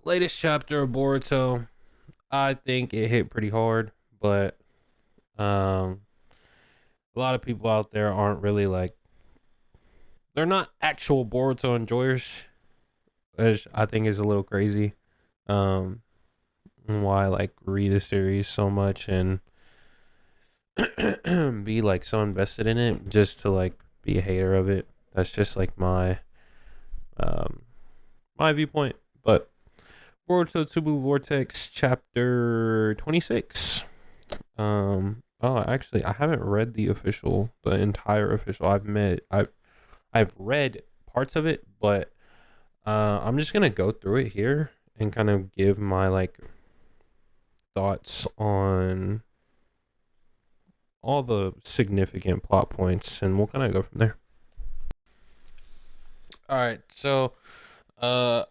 Latest chapter of Boruto. I think it hit pretty hard, but um, a lot of people out there aren't really like they're not actual Boruto enjoyers, which I think is a little crazy. Um, and why I like read a series so much and be like so invested in it just to like be a hater of it. That's just like um my viewpoint. But Boruto Tsubu Vortex chapter 26. Actually, I haven't read the entire official. I've read parts of it, but I'm just gonna go through it here and kind of give my like thoughts on all the significant plot points, and we'll kind of go from there. All right, so uh,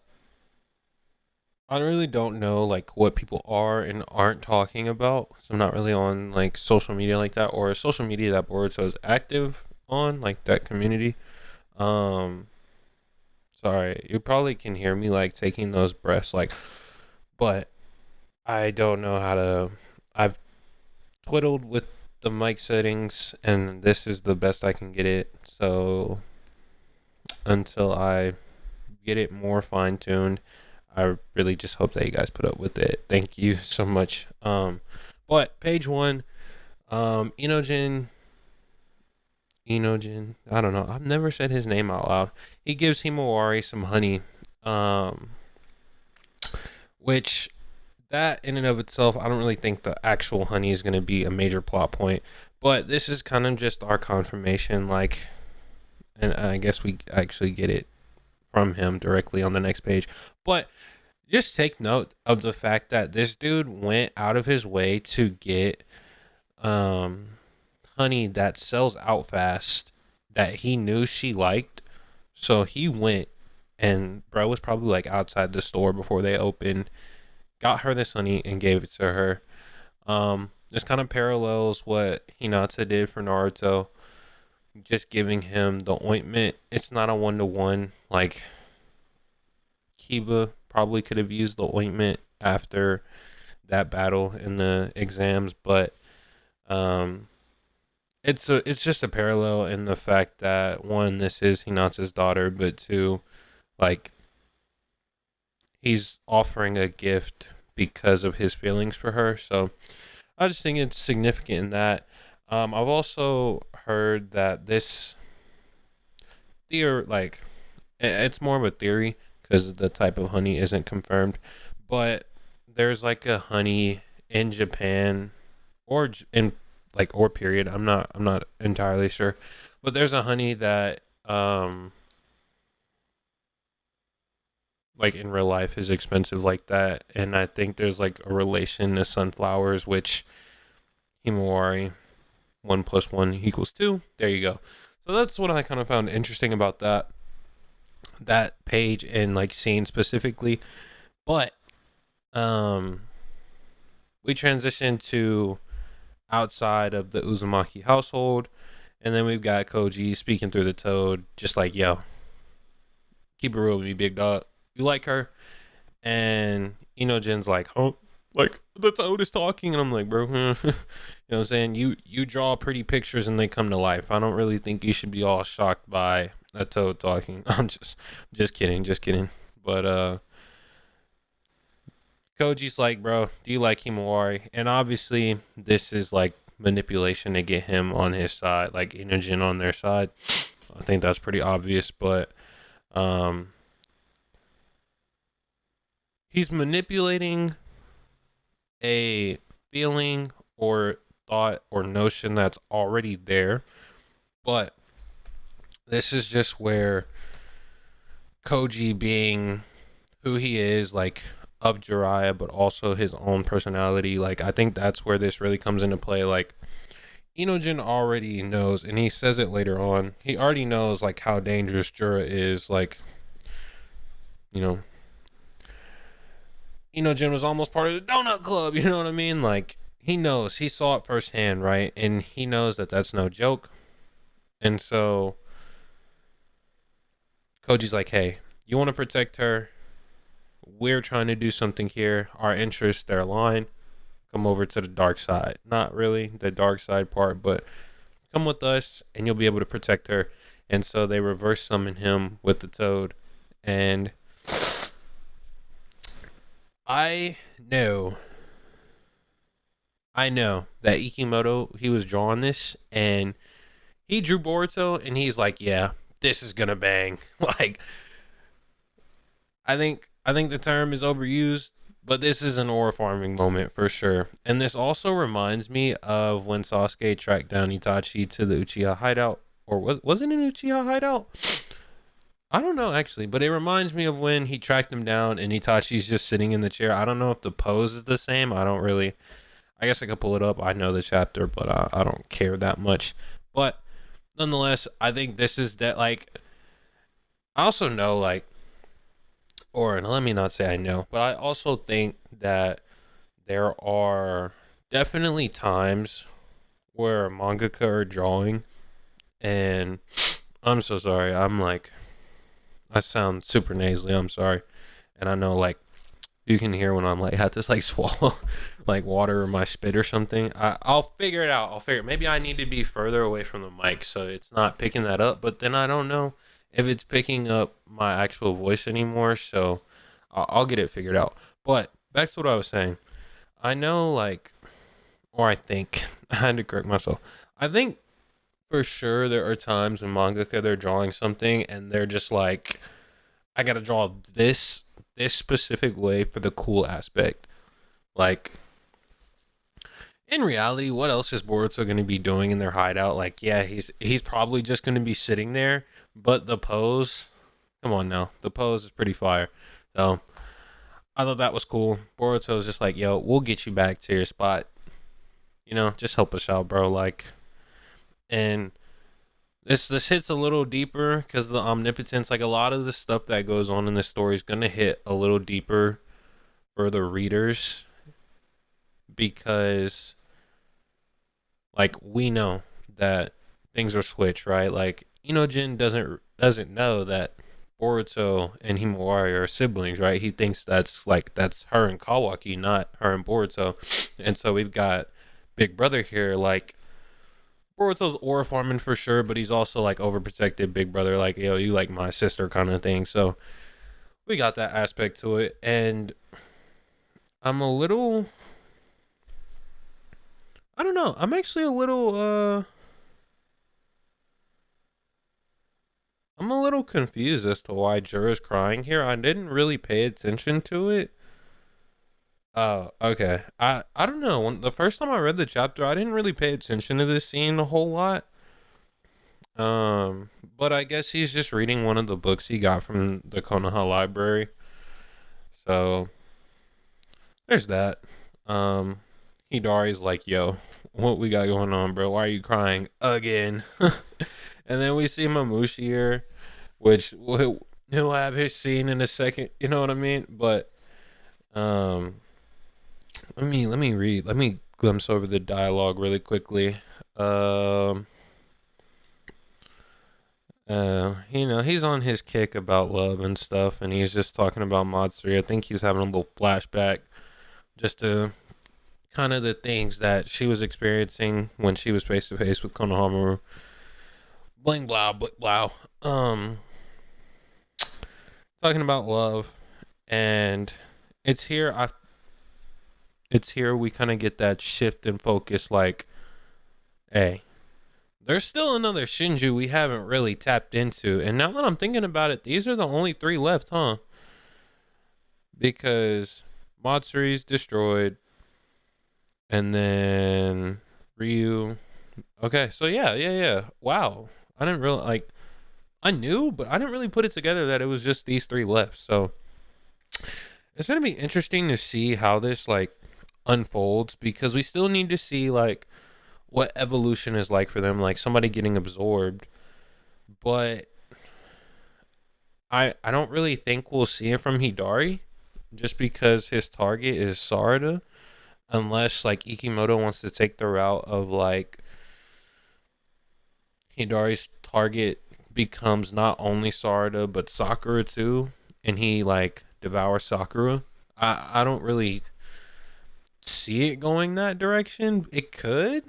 I really don't know like what people are and aren't talking about. So I'm not really on like social media like that or social media that Boruto is active on, like that community. Um, Sorry, you probably can hear me like taking those breaths, like, but I don't know how to. I've twiddled with the mic settings, and this is the best I can get it. So until I get it more fine tuned, I really just hope that you guys put up with it. Thank you so much. But page one, Enojin, I don't know. I've never said his name out loud. He gives Himawari some honey, um, which that in and of itself, I don't really think the actual honey is going to be a major plot point. But this is kind of just our confirmation, like, and I guess we actually get it from him directly on the next page. But just take note of the fact that this dude went out of his way to get um honey that sells out fast that he knew she liked. So he went and bro was probably like outside the store before they opened, got her this honey and gave it to her. This kind of parallels what Hinata did for Naruto, just giving him the ointment. It's not a 1-to-1. Like Kiba probably could have used the ointment after that battle in the exams, but um it's just a parallel in the fact that one, this is Hinata's daughter, but two, like he's offering a gift because of his feelings for her. So I just think it's significant in that. I've also heard that this theory, like, it's more of a theory because the type of honey isn't confirmed, but there's like a honey in Japan or in like or period. I'm not entirely sure, but there's a honey that like in real life is expensive like that, and I think there's like a relation to sunflowers, which Himawari 1+1 = 2. There you go. So that's what I kind of found interesting about that page and like scene specifically. But um we transition to outside of the Uzumaki household, and then we've got Koji speaking through the toad, just like, yo, keep it real with me, big dog. You like her? And Inojin's like, huh? Like the toad is talking, and I'm like, bro, you know what I'm saying? You draw pretty pictures and they come to life. I don't really think you should be all shocked by a toad talking. I'm just kidding, just kidding. But Koji's like, bro, do you like Himawari? And obviously, this is like manipulation to get him on his side, like Inojin on their side. I think that's pretty obvious, but um, he's manipulating a feeling or thought or notion that's already there. But this is just where Koji, being who he is, like of Jiraiya, but also his own personality, like I think that's where this really comes into play. Like Inojin already knows, and he says it later on. He already knows like how dangerous Jura is. Like, you know, Inojin was almost part of the Donut Club. You know what I mean? Like he knows, he saw it firsthand, right? And he knows that that's no joke. And so Koji's like, hey, you want to protect her? we're trying to do something here. Our interests, they're aligned. Come over to the dark side. Not really the dark side part, but come with us and you'll be able to protect her. And so they reverse summon him with the toad. And I know I know that Ikimoto, he was drawing this and he drew Boruto and he's like, yeah, this is gonna bang. Like, I think the term is overused, but this is an ore farming moment for sure. And this also reminds me of when Sasuke tracked down Itachi to the Uchiha hideout. Or was it an Uchiha hideout? I don't know actually, but it reminds me of when he tracked him down and Itachi's just sitting in the chair. I don't know if the pose is the same. I guess I could pull it up. I know the chapter, but I don't care that much. But nonetheless, I think this is that, like, I also know, like, or let me not say I know, but I also think that there are definitely times where mangaka are drawing, and I'm so sorry. I sound super nasally. I'm sorry. And I know, like, you can hear when I'm like, have to like swallow like water or my spit or something. I'll figure it out. Maybe I need to be further away from the mic so it's not picking that up. But then I don't know if it's picking up my actual voice anymore. So I'll get it figured out. But back to what I was saying. I know, like, or I think, I had to correct myself. I think for sure there are times when mangaka, they're drawing something and they're just like, I gotta draw this specific way for the cool aspect. Like, in reality, what else is Boruto going to be doing in their hideout? Like, yeah, he's probably just going to be sitting there, but the pose, come on now, the pose is pretty fire. So I thought that was cool. Boruto was just like, yo, we'll get you back to your spot. You know, just help us out, bro. Like, and this hits a little deeper because the omnipotence, like, a lot of the stuff that goes on in this story is going to hit a little deeper for the readers because, like, we know that things are switched, right? Like, Inojin doesn't know that Boruto and Himawari are siblings, right? He thinks that's her and Kawaki, not her and Boruto. And so we've got Big Brother here, like, Boruto's aura farming for sure, but he's also like overprotected Big Brother, like, yo, you like my sister kind of thing. So we got that aspect to it, and I'm a little, I don't know, I'm actually a little I'm a little confused as to why Jura's crying here. I didn't really pay attention to it. Oh, okay. I don't know. The first time I read the chapter, I didn't really pay attention to this scene a whole lot. But I guess he's just reading one of the books he got from the Konoha library. So there's that. Hidari's like, yo, what we got going on, bro? Why are you crying again? And then we see Mamushi here, which he'll have his scene in a second. You know what I mean? But let me read. Let me glimpse over the dialogue really quickly. He's on his kick about love and stuff, and he's just talking about Matsuri. I think he's having a little flashback just to kind of the things that she was experiencing when she was face to face with Konohamaru. Bling blow, bling blow. Talking about love, and it's here. It's here we kind of get that shift in focus. Like, hey, there's still another Shinju we haven't really tapped into, and now that I'm thinking about it, these are the only 3 left, huh? Because Matsuri's destroyed, and then Ryu. Okay, so yeah. Wow. I didn't really, like, I knew, but I didn't really put it together that it was just these 3 left. So it's going to be interesting to see how this, like, unfolds, because we still need to see, like, what evolution is like for them, like somebody getting absorbed. But I don't really think we'll see it from Hidari, just because his target is Sarada, unless, like, Ikimoto wants to take the route of, like, Hidari's target becomes not only Sarada but Sakura too, and he, like, devour Sakura. I don't really see it going that direction. It could.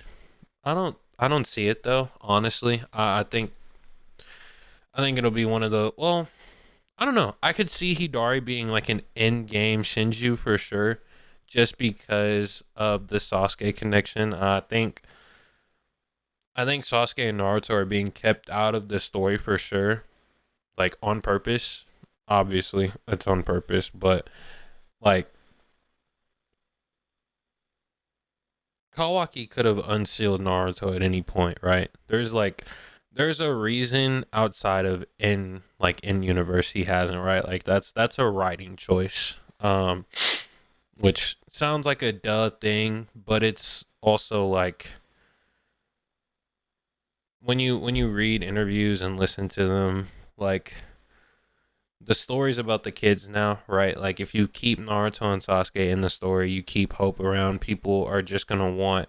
I don't see it though. Honestly, I think it'll be one of the well. I don't know. I could see Hidari being like an end game Shinju for sure, just because of the Sasuke connection. I think Sasuke and Naruto are being kept out of the story for sure, like on purpose. Obviously, it's on purpose, but like Kawaki could have unsealed Naruto at any point, right? There's a reason outside of in universe he hasn't, right? Like that's a writing choice. Which sounds like a duh thing, but it's also like when you read interviews and listen to them, like the stories about the kids now, right? Like if you keep Naruto and Sasuke in the story, you keep hope around, people are just gonna want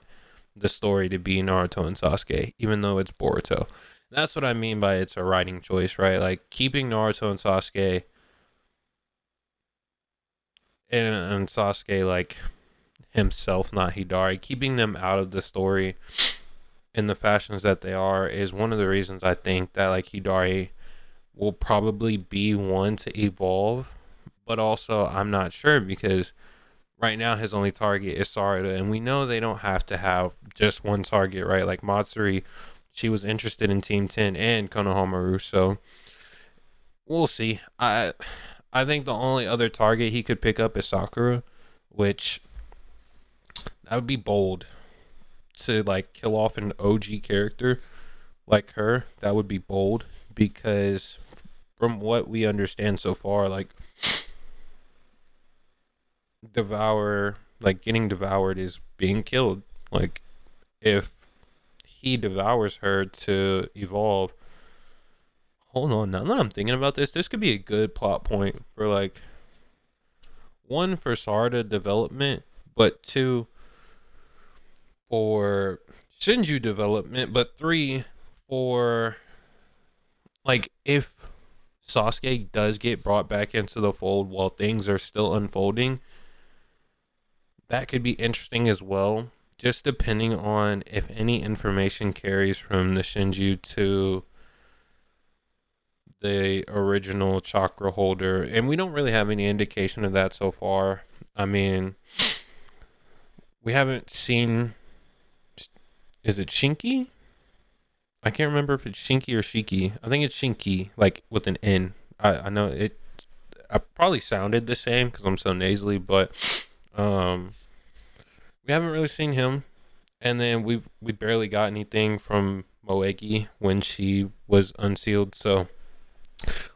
the story to be Naruto and Sasuke, even though it's Boruto. That's what I mean by it's a writing choice, right? Like keeping Naruto and Sasuke and Sasuke like himself, not Hidari, keeping them out of the story in the fashions that they are is one of the reasons I think that like Hidari will probably be one to evolve, but also I'm not sure because right now his only target is Sarada, and we know they don't have to have just one target, right? Like Matsuri, she was interested in Team 10 and Konohamaru, so we'll see. I think the only other target he could pick up is Sakura, which that would be bold to like kill off an OG character like her. That would be bold because from what we understand so far, like getting devoured is being killed. Like if he devours her to evolve, hold on, now that I'm thinking about this could be a good plot point for like one for Sarda development, but two for Shinju development, but three for like if Sasuke does get brought back into the fold while things are still unfolding, that could be interesting as well. Just depending on if any information carries from the Shinju to the original chakra holder, and we don't really have any indication of that so far. I mean, we haven't seen. Is it Shinki? I can't remember if it's Shinki or Shiki. I think it's Shinki, like with an N. I know it. I probably sounded the same because I'm so nasally, but we haven't really seen him. And then we barely got anything from Moegi when she was unsealed, so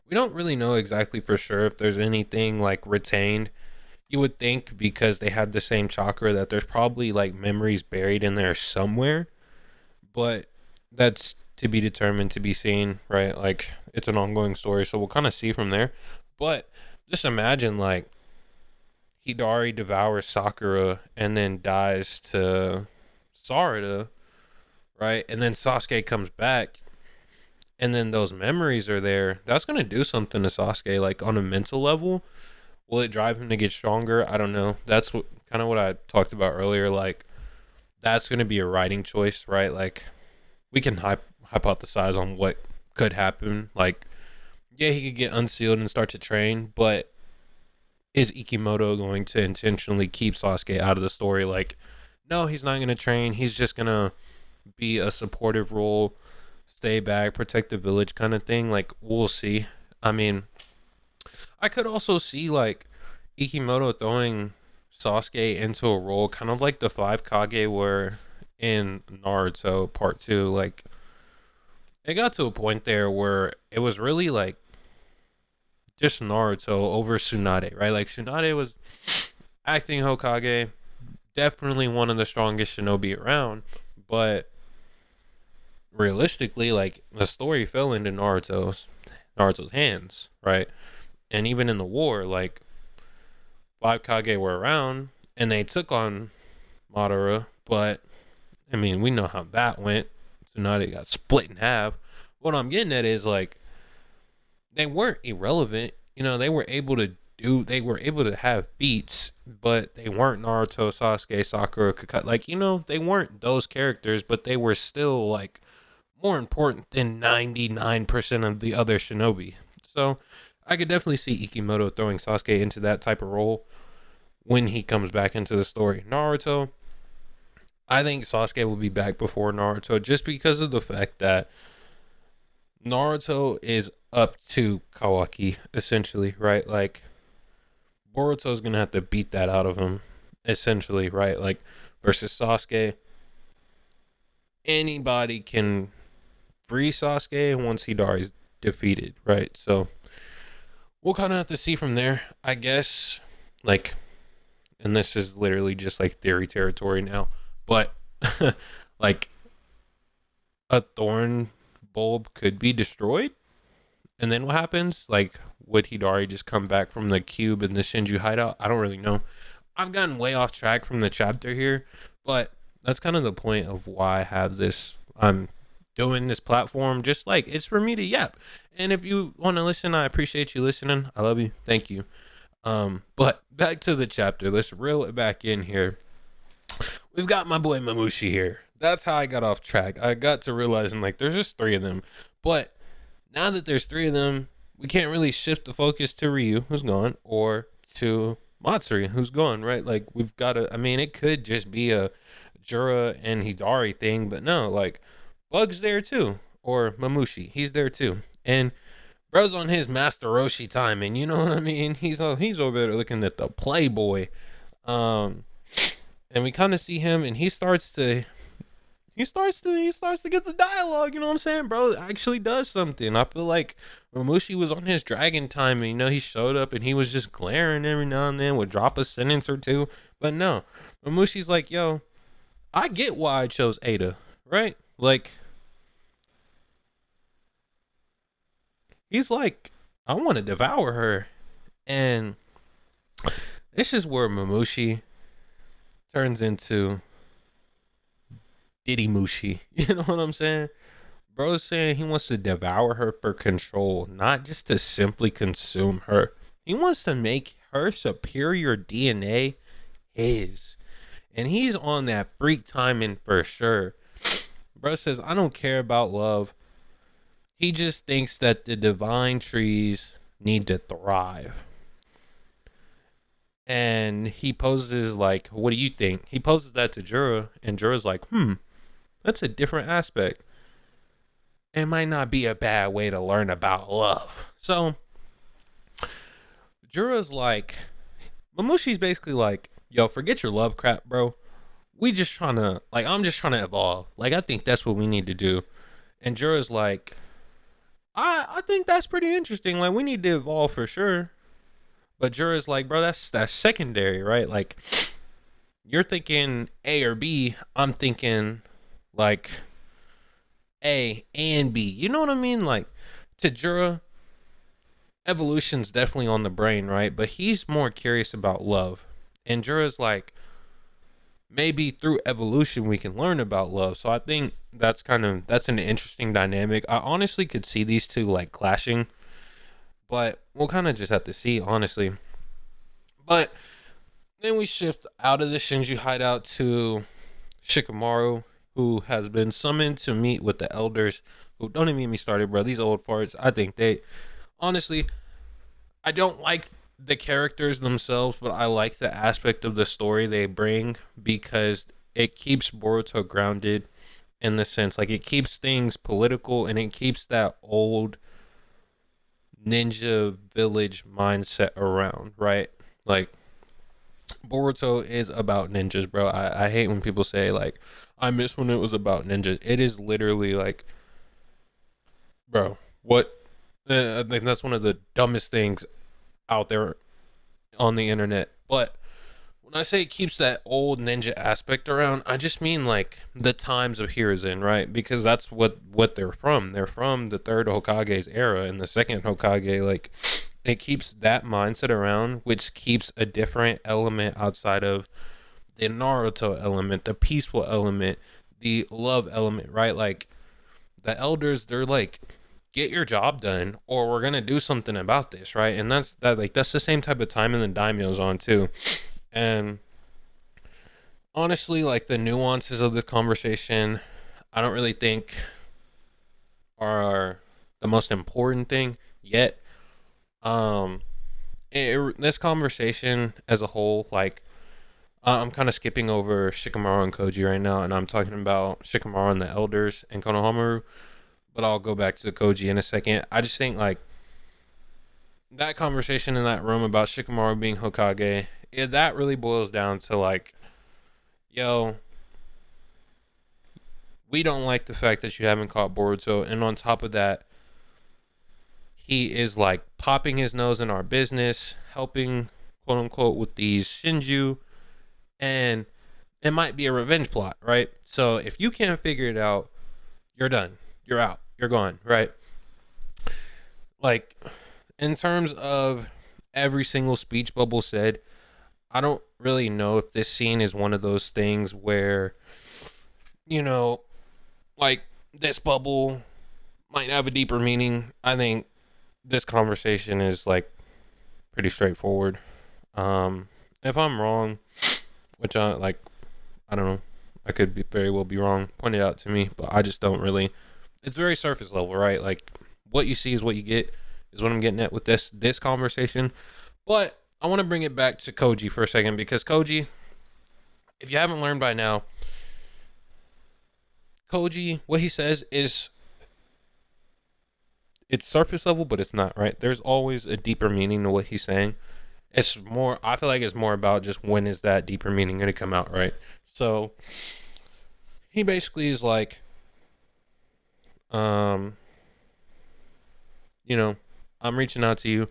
we don't really know exactly for sure if there's anything like retained. You would think because they had the same chakra that there's probably like memories buried in there somewhere, but that's to be determined, to be seen, right? Like it's an ongoing story, so we'll kind of see from there. But just imagine like Hidari devours Sakura and then dies to Sarada, right? And then Sasuke comes back and then those memories are there. That's going to do something to Sasuke, like on a mental level. Will it drive him to get stronger? I don't know. That's what kind of what I talked about earlier. Like that's going to be a writing choice, right? Like we can hypothesize on what could happen. Like, yeah, he could get unsealed and start to train, but is Ikimoto going to intentionally keep Sasuke out of the story? Like, no, he's not going to train. He's just going to be a supportive role, stay back, protect the village kind of thing. Like, we'll see. I mean, I could also see, like, Ikimoto throwing Sasuke into a role kind of like the 5 Kage were in Naruto Part 2. Like, it got to a point there where it was really, like, just Naruto over Tsunade, right? Like, Tsunade was acting Hokage, definitely one of the strongest shinobi around, but realistically, like, the story fell into Naruto's hands, right? And even in the war, like, 5 Kage were around, and they took on Madara, but, I mean, we know how that went. Tsunade got split in half. What I'm getting at is, like, they weren't irrelevant. You know, they were able to they were able to have feats, but they weren't Naruto, Sasuke, Sakura, Kakashi. Like, they weren't those characters, but they were still like more important than 99% of the other shinobi. So I could definitely see Ikimoto throwing Sasuke into that type of role when he comes back into the story. Naruto, I think Sasuke will be back before Naruto just because of the fact that Naruto is up to Kawaki, essentially, right? Like, Boruto's gonna have to beat that out of him, essentially, right? Like, versus Sasuke, anybody can free Sasuke once Hidari's defeated, right? So, we'll kind of have to see from there, I guess. Like, and this is literally just like theory territory now, but like, a thorn bulb could be destroyed, and then what happens? Like, would Hidari just come back from the cube in the Shinju hideout? I don't really know. I've gotten way off track from the chapter here, but that's kind of the point of why I have this. I'm doing this platform, just like it's for me to yap. And if you want to listen, I appreciate you listening. I love you. Thank you. But back to the chapter. Let's reel it back in here. We've got my boy Mamushi here. That's how I got off track. I got to realizing like there's just 3 of them. But now that there's 3 of them, we can't really shift the focus to Ryu, who's gone, or to Matsuri, who's gone, right? Like, we've got to, I mean, it could just be a Jura and Hidari thing, but no, like, Bug's there too, or Mamushi, he's there too. And bro's on his Master Roshi timing, you know what I mean? He's over there looking at the Playboy. And we kind of see him, and he starts to get the dialogue, you know what I'm saying? Bro actually does something. I feel like Mamushi was on his dragon time, and he showed up and he was just glaring every now and then, would drop a sentence or two. But no, Mamushi's like, yo, I get why I chose Ada, right? Like, he's like, I want to devour her. And this is where Mamushi turns into Diddy Mushi. You know what I'm saying? Bro's saying he wants to devour her for control, not just to simply consume her. He wants to make her superior DNA his. And he's on that freak timing for sure. Bro says, I don't care about love. He just thinks that the divine trees need to thrive. And he poses like, what do you think? He poses that to Jura, and Jura's like, that's a different aspect. It might not be a bad way to learn about love. So, Jura's like, Mamushi's basically like, yo, forget your love crap, bro. I'm just trying to evolve. Like, I think that's what we need to do. And Jura's like, I think that's pretty interesting. Like, we need to evolve for sure. But Jura's like, bro, that's secondary, right? Like, you're thinking A or B. I'm thinking like A and B. You know what I mean? Like, to Jura, evolution's definitely on the brain, right? But he's more curious about love. And Jura's like, maybe through evolution we can learn about love. So I think that's an interesting dynamic. I honestly could see these two like clashing, but we'll kind of just have to see, honestly. But then we shift out of the Shinju hideout to Shikamaru, who has been summoned to meet with the elders. Who, don't even get me started, bro. These old farts, I think honestly, I don't like the characters themselves, but I like the aspect of the story they bring because it keeps Boruto grounded in the sense, like, it keeps things political and it keeps that old ninja village mindset around, right? Like, Boruto is about ninjas, bro. I hate when people say, like, I miss when it was about ninjas. It is literally like, bro, what? I think that's one of the dumbest things out there on the internet. But when I say it keeps that old ninja aspect around, I just mean like the times of Hiruzen, right? Because that's what they're from. They're from the third Hokage's era, and the second Hokage, like, it keeps that mindset around, which keeps a different element outside of the Naruto element, the peaceful element, the love element, right? Like, the elders, they're like get your job done, or we're gonna do something about this, right? And that's the same type of timing the daimyo's on too. And honestly, like the nuances of this conversation, I don't really think are the most important thing yet. Um, this conversation as a whole, like I'm kind of skipping over Shikamaru and Koji right now, and I'm talking about Shikamaru and the elders and Konohamaru. But I'll go back to Koji in a second. I just think like that conversation in that room about Shikamaru being Hokage, that really boils down to like, yo, we don't like the fact that you haven't caught Boruto, and on top of that, he is like popping his nose in our business, helping quote unquote with these Shinju, and it might be a revenge plot, right? So if you can't figure it out, you're done. You're out. You're gone, right? Like, in terms of every single speech bubble said, I don't really know if this scene is one of those things where, you know, like this bubble might have a deeper meaning. I think this conversation is like pretty straightforward. If I'm wrong, which I don't know, I could very well be wrong. Point it out to me, but I just don't really. It's very surface level, right? Like what you see is what you get, is what I'm getting at with this conversation. But I want to bring it back to Koji for a second, because Koji, if you haven't learned by now, Koji, what he says is it's surface level, but it's not, right? There's always a deeper meaning to what he's saying. It's more, I feel like it's more about just when is that deeper meaning going to come out, right? So he basically is like, you know, I'm reaching out to you.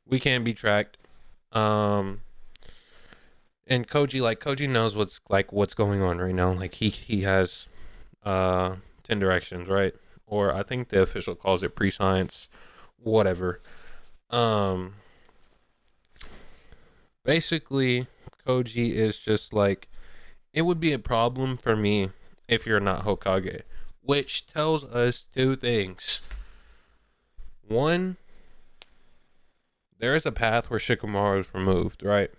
We can't be tracked. And Koji knows what's going on right now. Like he has 10 directions, right? Or I think the official calls it pre-science, whatever. Basically Koji is just like, it would be a problem for me if you're not Hokage, which tells us two things. One, there is a path where Shikamaru is removed, right?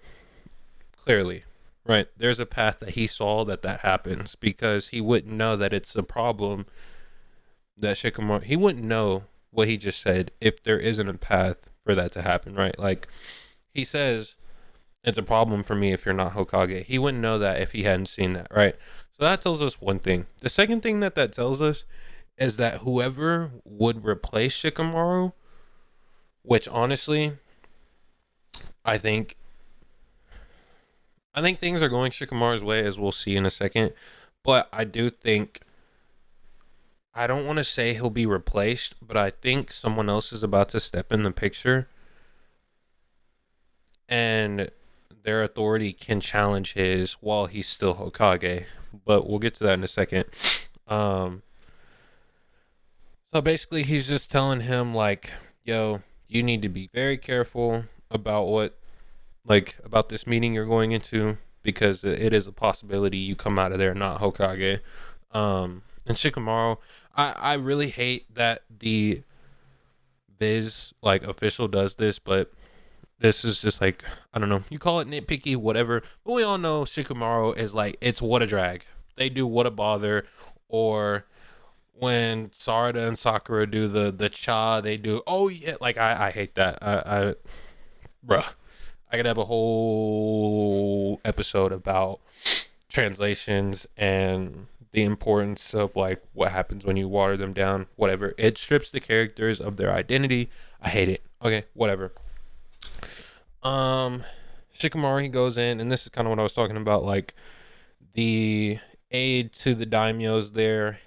Clearly, right? There's a path that he saw that happens, because he wouldn't know that it's a problem that Shikamaru, he wouldn't know what he just said if there isn't a path for that to happen, right? Like he says, it's a problem for me if you're not Hokage. He wouldn't know that if he hadn't seen that, right? So that tells us one thing. The second thing that tells us is that whoever would replace Shikamaru, which honestly, I think things are going Shikamaru's way, as we'll see in a second. But I do think, I don't want to say he'll be replaced, but I think someone else is about to step in the picture, and their authority can challenge his while he's still Hokage. But we'll get to that in a second. So basically he's just telling him like, yo, you need to be very careful about about this meeting you're going into, because it is a possibility you come out of there not Hokage. And Shikamaru, I really hate that the Viz like official does this, but this is just like, I don't know, you call it nitpicky, whatever, but we all know Shikamaru is like, it's what a drag. They do what a bother. Or when Sarada and Sakura do the cha, they do, oh yeah, like I hate that. Bruh, I could have a whole episode about translations and the importance of like what happens when you water them down, whatever. It strips the characters of their identity. I hate it. Okay, whatever. Shikamaru, he goes in, and this is kind of what I was talking about, like the aid to the daimyos there,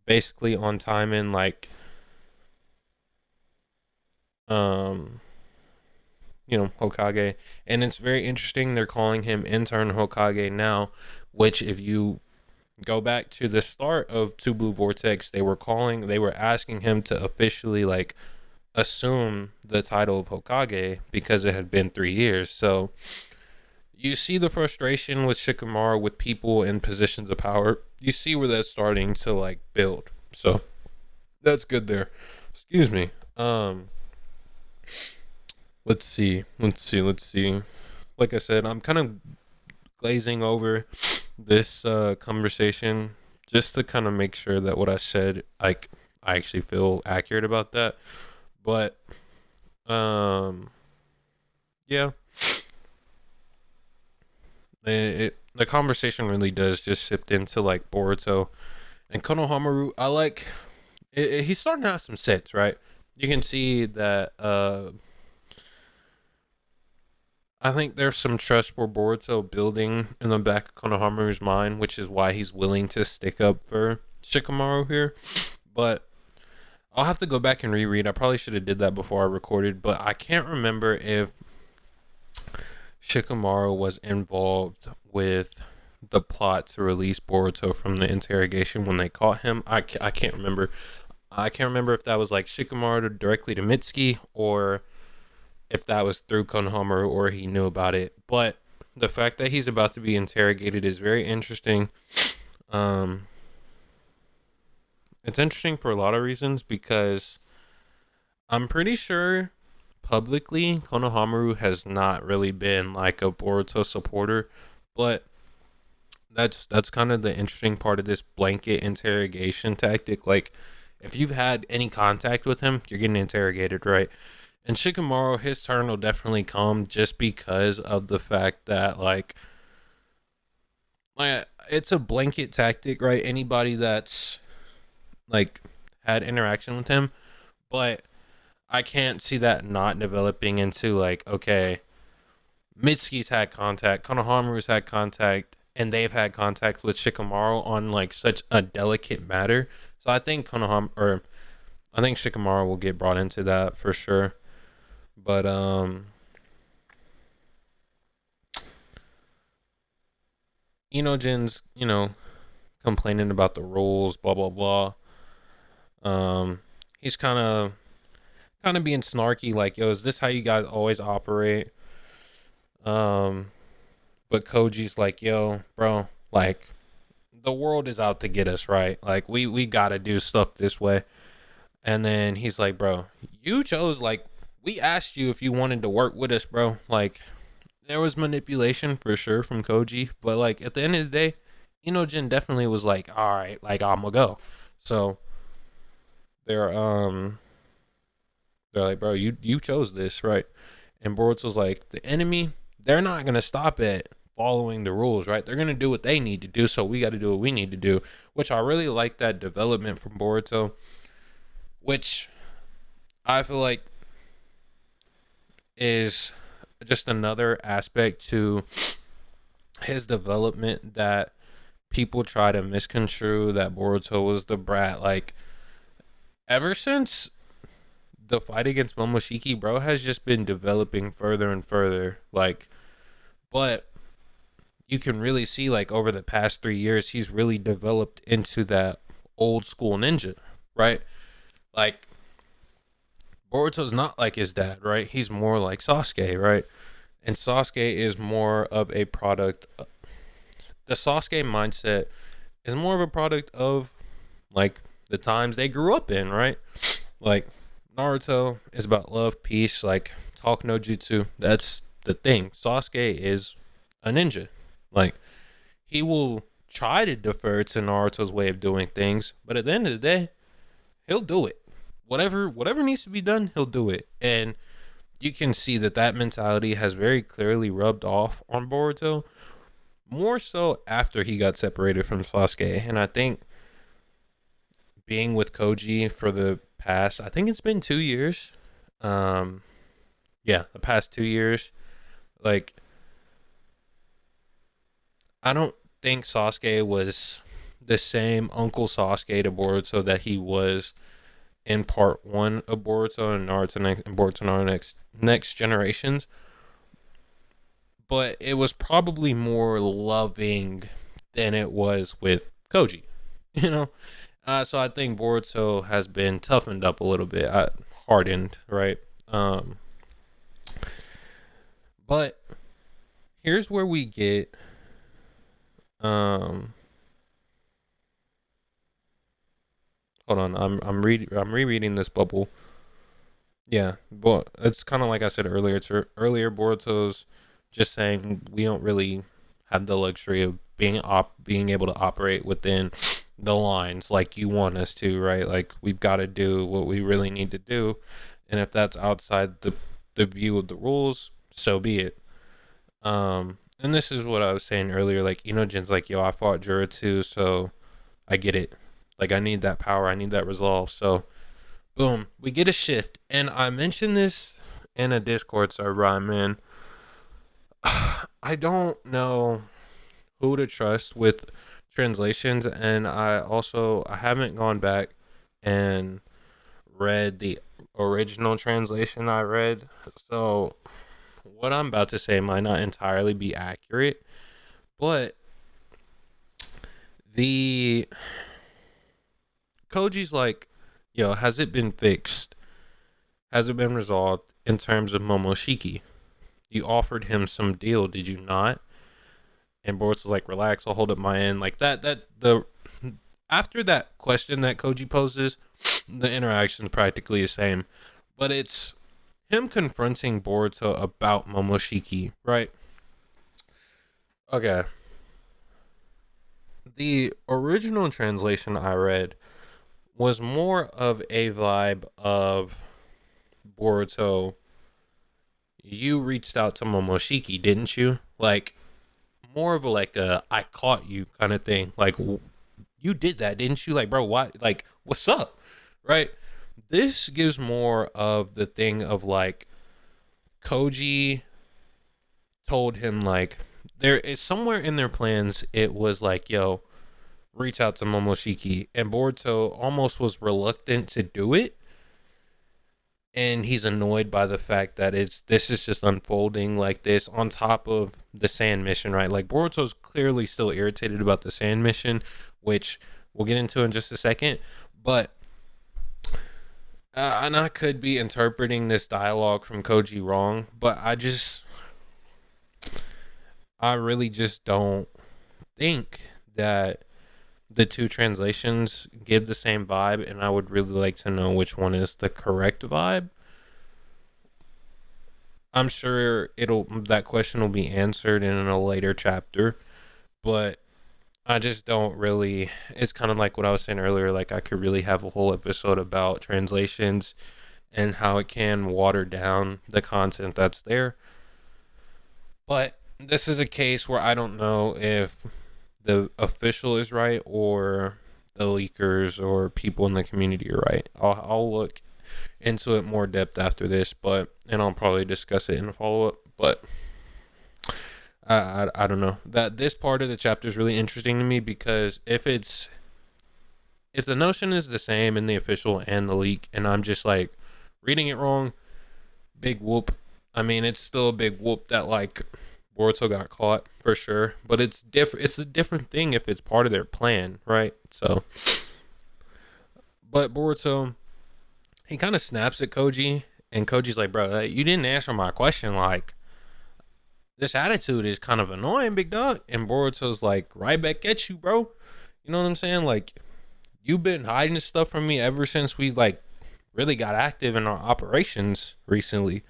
basically on time, and like Hokage. And it's very interesting, they're calling him intern Hokage now, which if you go back to the start of Two Blue Vortex, they were asking him to officially like assume the title of Hokage, because it had been 3 years. So you see the frustration with Shikamaru with people in positions of power. You see where that's starting to like build. So that's good there. Excuse me. Let's see. Like I said, I'm kind of glazing over this conversation just to kind of make sure that what I said, like, I actually feel accurate about that. But um, yeah, the conversation really does just shift into like Boruto and Konohamaru. I like he's starting to have some sense, right? You can see that. I think there's some trust for Boruto building in the back of Konohamaru's mind, which is why he's willing to stick up for Shikamaru here. But I'll have to go back and reread. I probably should have did that before I recorded, but I can't remember if Shikamaru was involved with the plot to release Boruto from the interrogation when they caught him. I can't remember. I can't remember if that was like Shikamaru directly to Mitsuki or if that was through Konohamaru or he knew about it. But the fact that he's about to be interrogated is very interesting. Um, it's interesting for a lot of reasons because I'm pretty sure publicly Konohamaru has not really been like a Boruto supporter, but that's kind of the interesting part of this blanket interrogation tactic. Like, if you've had any contact with him, you're getting interrogated, right? And Shikamaru, his turn will definitely come just because of the fact that like it's a blanket tactic, right? Anybody that's like had interaction with him, but I can't see that not developing into like, okay, Mitsuki's had contact, Konohamaru's had contact, and they've had contact with Shikamaru on like such a delicate matter. So I think I think Shikamaru will get brought into that for sure. But Jin's, complaining about the rules, blah blah blah. He's kind of being snarky, like, yo, is this how you guys always operate? Um, but Koji's like, yo, bro, like the world is out to get us, right? Like we gotta do stuff this way. And then he's like, bro, you chose like we asked you if you wanted to work with us, bro. Like there was manipulation for sure from Koji, but like at the end of the day, Jin definitely was like, all right, like I'm gonna go. So they're um they're like, bro, you chose this, right? And Boruto's like, the enemy, they're not gonna stop at following the rules, right? They're gonna do what they need to do, so we got to do what we need to do. Which I really like that development from Boruto, which I feel like is just another aspect to his development that people try to misconstrue that Boruto was the brat. Like ever since the fight against Momoshiki, bro has just been developing further and further. Like, but you can really see like over the past 3 years, he's really developed into that old school ninja, right? Like Boruto's not like his dad, right? He's more like Sasuke, right? And Sasuke is more of a product. The Sasuke mindset is more of a product of like the times they grew up in, right? Like Naruto is about love, peace, like talk no jutsu. That's the thing. Sasuke is a ninja. Like he will try to defer to Naruto's way of doing things, but at the end of the day, he'll do it. Whatever needs to be done, he'll do it. And you can see that mentality has very clearly rubbed off on Boruto, more so after he got separated from Sasuke. And I think being with Koji for the past, I think it's been 2 years. Um, yeah, the past 2 years. Like, I don't think Sasuke was the same Uncle Sasuke to Boruto that he was in part one of Boruto and Boruto next generations. But it was probably more loving than it was with Koji, you know. So I think Boruto has been toughened up a little bit, hardened, right? But here's where we get um hold on. I'm rereading this bubble. Yeah, but it's kind of like I said earlier. Earlier Boruto's just saying we don't really have the luxury of being able to operate within the lines like you want us to, right? Like we've got to do what we really need to do, and if that's outside the view of the rules, so be it. And this is what I was saying earlier. Like Inojin's like, yo, I fought Jura too, so I get it. Like I need that power, I need that resolve. So boom, we get a shift. And I mentioned this in a Discord server I'm in. I don't know who to trust with translations, and I haven't gone back and read the original translation I read. So what I'm about to say might not entirely be accurate, but the Koji's like, yo, has it been fixed? Has it been resolved in terms of Momoshiki? You offered him some deal, did you not? And Boruto's like, relax, I'll hold up my end. Like the after that question that Koji poses, the interaction's practically the same. But it's him confronting Boruto about Momoshiki, right? Okay. The original translation I read was more of a vibe of Boruto, you reached out to Momoshiki, didn't you? Like more of a like a I caught you kind of thing. Like you did that, didn't you? Like bro, what? Like what's up? Right? This gives more of the thing of like Koji told him like there is somewhere in their plans it was like yo reach out to Momoshiki, and Boruto almost was reluctant to do it, and he's annoyed by the fact that this is just unfolding like this on top of the sand mission, right? Like Boruto's clearly still irritated about the sand mission, which we'll get into in just a second, but and I could be interpreting this dialogue from Koji wrong, but I really just don't think that the two translations give the same vibe, and I would really like to know which one is the correct vibe. I'm sure it'll that question will be answered in a later chapter, but I just don't really. It's kind of like what I was saying earlier. Like I could really have a whole episode about translations and how it can water down the content that's there. But this is a case where I don't know if the official is right or the leakers or people in the community are right. I'll look into it more depth after this, but and I'll probably discuss it in a follow up. But I don't know that this part of the chapter is really interesting to me because if the notion is the same in the official and the leak, and I'm just like reading it wrong, big whoop. I mean, it's still a big whoop that like Boruto got caught for sure, but it's different. It's a different thing if it's part of their plan, right? So, but Boruto, he kind of snaps at Koji, and Koji's like, "Bro, you didn't answer my question. Like, this attitude is kind of annoying, big dog." And Boruto's like, "Right back at you, bro." You know what I'm saying? Like, you've been hiding stuff from me ever since we like really got active in our operations recently,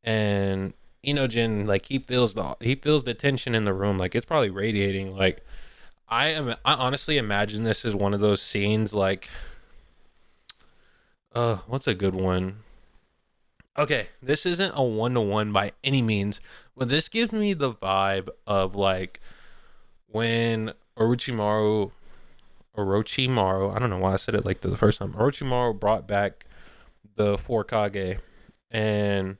and Inojin like he feels the tension in the room, like it's probably radiating. Like I honestly imagine this is one of those scenes like what's a good one? Okay, this isn't a one to one by any means, but this gives me the vibe of like when Orochimaru, I don't know why I said it like the first time. Orochimaru brought back the four Kage, and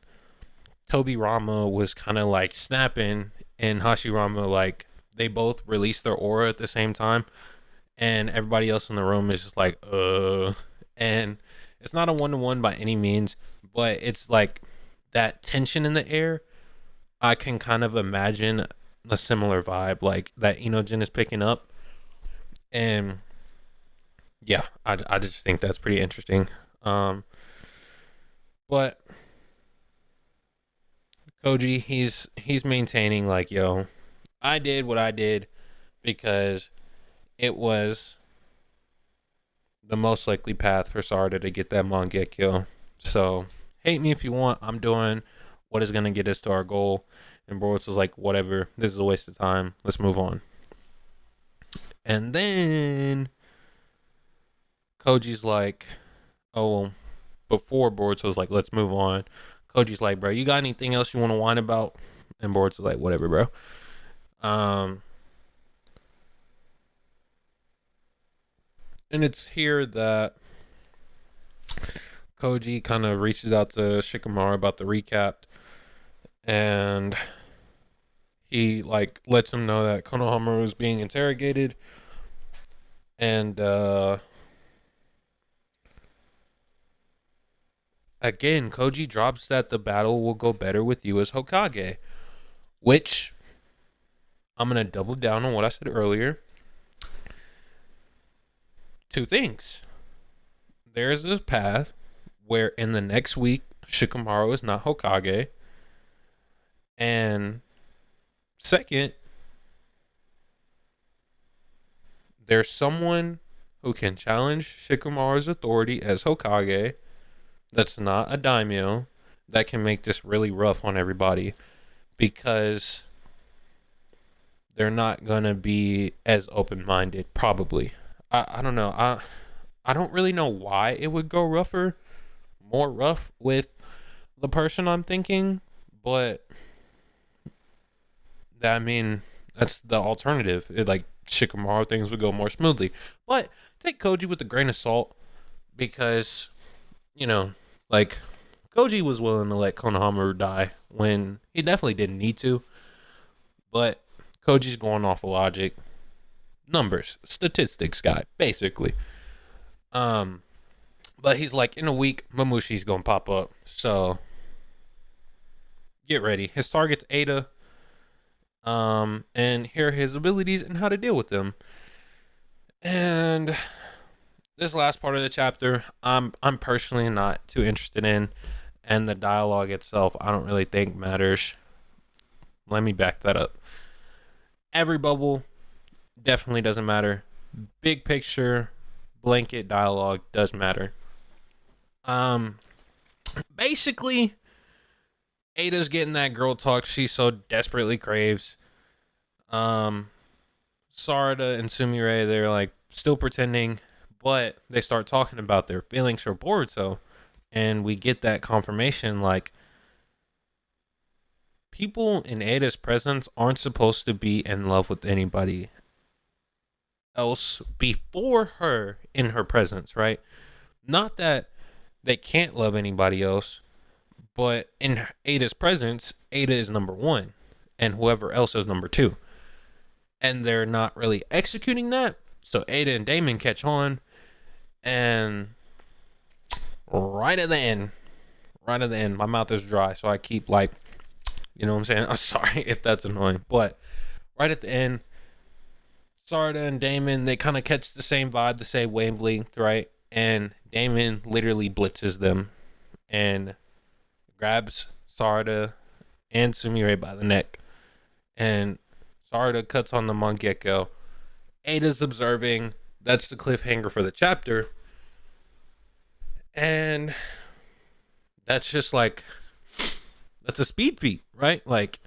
Toby Rama was kind of like snapping, and Hashirama like they both released their aura at the same time, and everybody else in the room is just like and it's not a one to one by any means, but it's like that tension in the air. I can kind of imagine a similar vibe like that Inojin is picking up, and yeah, I just think that's pretty interesting. Um, but Koji, he's maintaining like, yo, I did what I did because it was the most likely path for Sarada to get that Mangekyo. So, hate me if you want. I'm doing what is going to get us to our goal. And Boruto's like, whatever. This is a waste of time. Let's move on. And then Koji's like, oh, before Boruto's like, let's move on. Koji's like, bro, you got anything else you want to whine about? And Boruto's like, whatever, bro. And it's here that Koji kind of reaches out to Shikamaru about the recap, and he like lets him know that Konohamaru is being interrogated, and again, Koji drops that the battle will go better with you as Hokage, which I'm gonna double down on what I said earlier. Two things. There's this path where in the next week Shikamaru is not Hokage, and second, there's someone who can challenge Shikamaru's authority as Hokage that's not a daimyo that can make this really rough on everybody, because they're not gonna be as open-minded, probably. I don't know. I don't really know why it would go more rough with the person I'm thinking, but I mean, that's the alternative. Like Shikamaru, things would go more smoothly. But take Koji with a grain of salt, because, you know, like, Koji was willing to let Konohamaru die when he definitely didn't need to. But Koji's going off of logic. Numbers, statistics guy, basically. But he's like, in a week, Mamushi's gonna pop up. So get ready. His target's Ada. And here are his abilities and how to deal with them. And this last part of the chapter, I'm personally not too interested in, and the dialogue itself, I don't really think matters. Let me back that up. Every bubble definitely doesn't matter. Big picture, blanket dialogue does matter. Basically, Ada's getting that girl talk she so desperately craves. Sarada and Sumire, they're like still pretending, but they start talking about their feelings for Boruto, and we get that confirmation like, people in Ada's presence aren't supposed to be in love with anybody else before her in her presence, right? Not that they can't love anybody else, but in Ada's presence, Ada is number one, and whoever else is number two. And they're not really executing that, so Ada and Damon catch on, and right at the end, my mouth is dry, so I keep like, you know what I'm saying? I'm sorry if that's annoying, but right at the end, Sarada and Damon, they kind of catch the same vibe, the same wavelength, right? And Damon literally blitzes them and grabs Sarada and Sumire by the neck. And Sarada cuts on the Mangekyo. Ada's observing. That's the cliffhanger for the chapter. And that's just like, that's a speed feat, right? Like,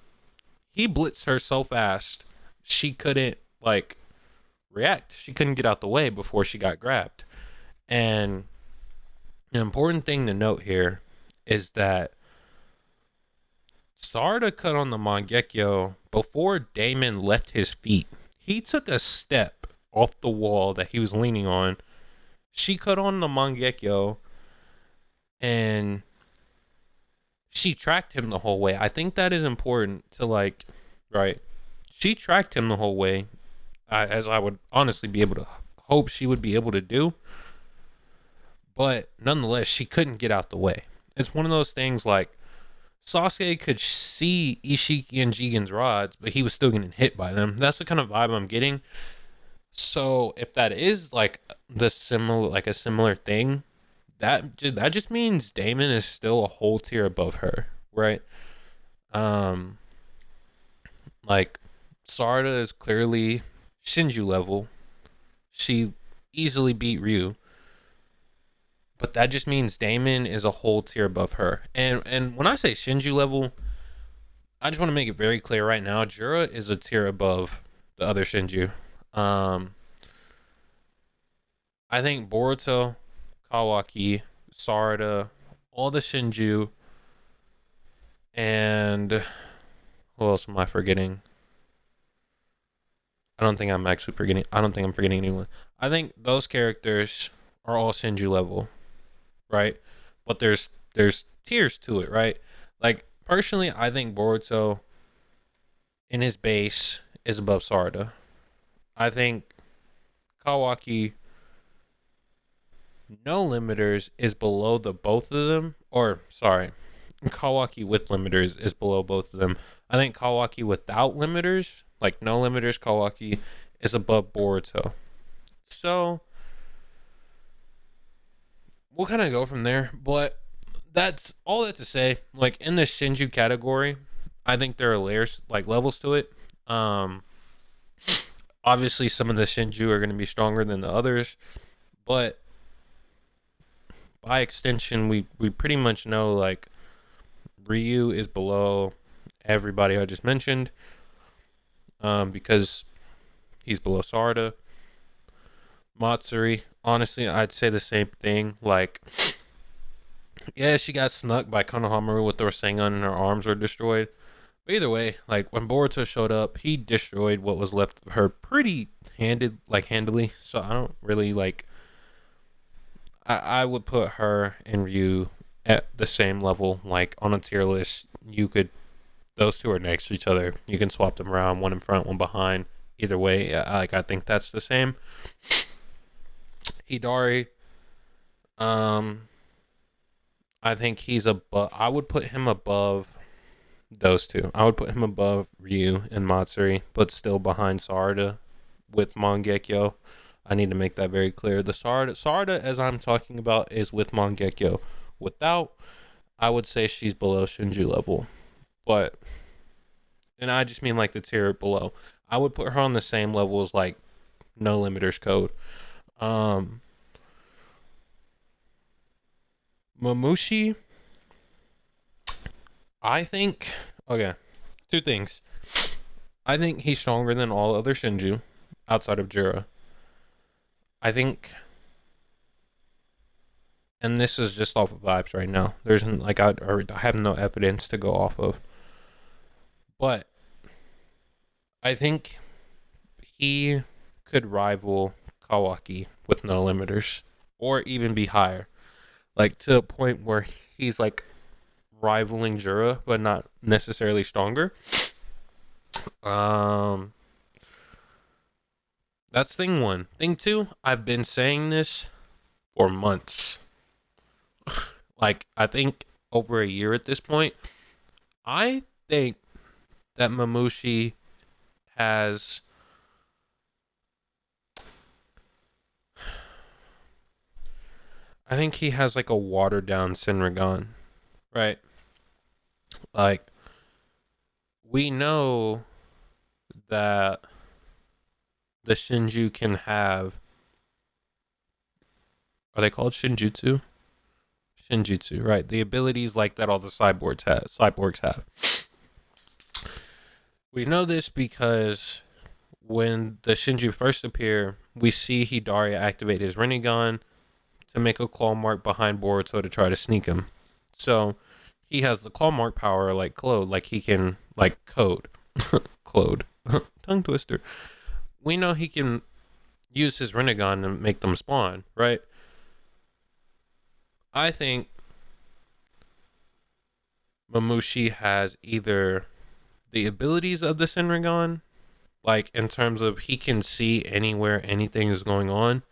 he blitzed her so fast, she couldn't, like, react. She couldn't get out the way before she got grabbed. And an important thing to note here is that Sarada cut on the Mangekyo before Damon left his feet. He took a step off the wall that he was leaning on. She cut on the Mangekyo, and she tracked him the whole way. I think that is important to, like, right? She tracked him the whole way, as I would honestly be able to hope she would be able to do. But nonetheless, she couldn't get out the way. It's one of those things like, Sasuke could see Ishiki and Jigen's rods, but he was still getting hit by them. That's the kind of vibe I'm getting. So if that is like a similar thing, that just means Damon is still a whole tier above her, right? Like, Sarada is clearly Shinju level. She easily beat Ryu. But that just means Damon is a whole tier above her. And when I say Shinju level, I just want to make it very clear right now. Jura is a tier above the other Shinju. Um, I think Boruto, Kawaki, Sarada, all the Shinju, and who else am I forgetting? I don't think I'm actually forgetting. I don't think I'm forgetting anyone. I think those characters are all Shinju level, right? But there's tiers to it, right? Like personally, I think Boruto in his base is above Sarada. I think Kawaki no limiters is below the both of them. Or sorry, Kawaki with limiters is below both of them. I think Kawaki without limiters, like no limiters, Kawaki is above Boruto. So we'll kind of go from there. But that's all that to say. Like in the Shinju category, I think there are layers, like levels to it. Um, Obviously, some of the Shinju are going to be stronger than the others, but by extension, we pretty much know like Ryu is below everybody I just mentioned, because he's below Sarada. Matsuri, honestly, I'd say the same thing. Like, yeah, she got snuck by Konohamaru with the Rasengan and her arms were destroyed. But either way, like when Boruto showed up, he destroyed what was left of her pretty handily. So I don't really like. I would put her and Ryu at the same level, like on a tier list. You could, those two are next to each other. You can swap them around, one in front, one behind. Either way, I think that's the same. Hidari, um, I think he's above. I would put him above those two. I would put him above Ryu and Matsuri, but still behind Sarada with Mangekyo. I need to make that very clear. The Sarada, as I'm talking about, is with Mangekyo. Without, I would say she's below Shinju level. But, and I just mean like the tier below. I would put her on the same level as like No Limiters Code. Mamushi, I think, okay, two things. I think he's stronger than all other Shinju outside of Jura. I think, and this is just off of vibes right now. There's like I have no evidence to go off of, but I think he could rival Kawaki with no limiters, or even be higher, like to a point where he's like rivaling Jura, but not necessarily stronger. That's thing one. Thing two, I've been saying this for months. Like, I think over a year at this point. I think that Mamushi has. I think he has like a watered down Senrigan. Right? Like, we know that the Shinju can have. Are they called Shinjutsu? Shinjutsu, right? The abilities like that all the cyborgs have. We know this because when the Shinju first appear, we see Hidari activate his Rinnegan to make a claw mark behind Boruto to try to sneak him. So he has the claw mark power like Claude, like he can like code. Claude. Tongue twister. We know he can use his Rinnegan to make them spawn, right? I think Mamushi has either the abilities of the Senrigan, like in terms of he can see anywhere anything is going on.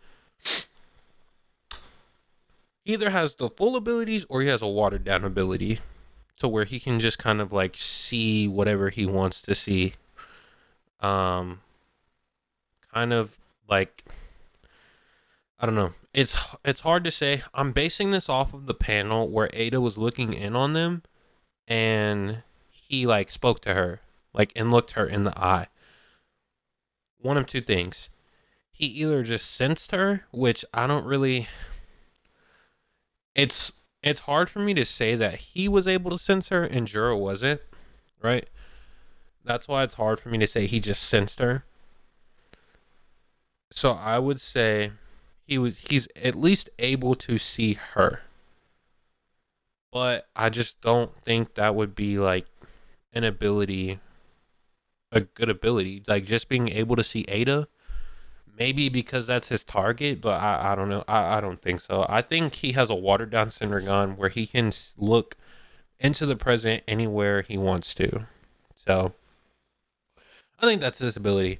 He either has the full abilities or he has a watered down ability to where he can just kind of like see whatever he wants to see. Kind of like, I don't know. It's hard to say. I'm basing this off of the panel where Ada was looking in on them and he like spoke to her, like, and looked her in the eye. One of two things. He either just sensed her, which I don't really, it's it's hard for me to say that he was able to sense her and Juro wasn't, right? That's why it's hard for me to say he just sensed her. So I would say he's at least able to see her. But I just don't think that would be like an ability, a good ability. Like just being able to see Ada, maybe because that's his target, but I don't know. I don't think so. I think he has a watered down Synergon where he can look into the present anywhere he wants to. So I think that's his ability.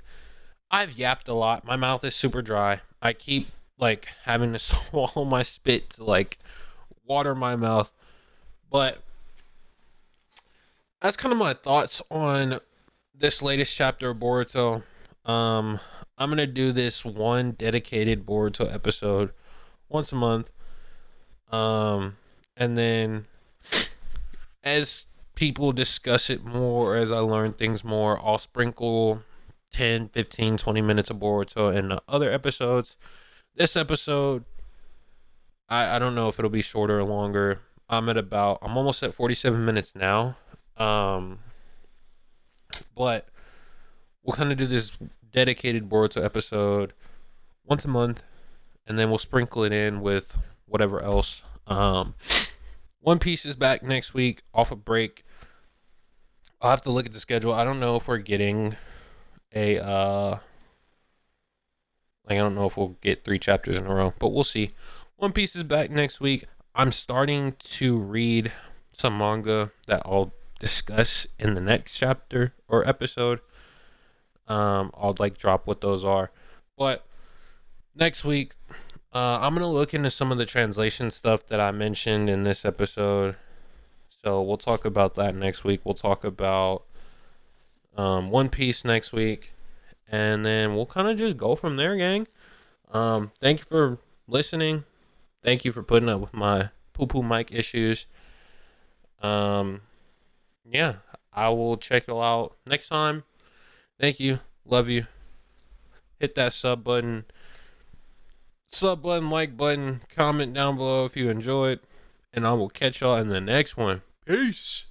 I've yapped a lot. My mouth is super dry. I keep like having to swallow my spit to like water my mouth. But that's kind of my thoughts on this latest chapter of Boruto. Um, I'm gonna do this one dedicated Boruto episode once a month. And then as people discuss it more, as I learn things more, I'll sprinkle 10, 15, 20 minutes of Boruto in the other episodes. This episode, I don't know if it'll be shorter or longer. I'm almost at 47 minutes now. Um, but we'll kind of do this dedicated Boruto episode once a month, and then we'll sprinkle it in with whatever else. One Piece is back next week, off a break. I'll have to look at the schedule. I don't know if we're getting a like I don't know if we'll get 3 chapters in a row, but we'll see. One Piece is back next week. I'm starting to read some manga that I'll discuss in the next chapter or episode. I'll like drop what those are. But next week, I'm gonna look into some of the translation stuff that I mentioned in this episode. So we'll talk about that next week. We'll talk about One Piece next week, and then we'll kind of just go from there, gang. Thank you for listening. Thank you for putting up with my poo-poo mic issues. Yeah, I will check you out next time. Thank you. Love you. Hit that sub button, like button, comment down below if you enjoyed, and I will catch y'all in the next one. Peace.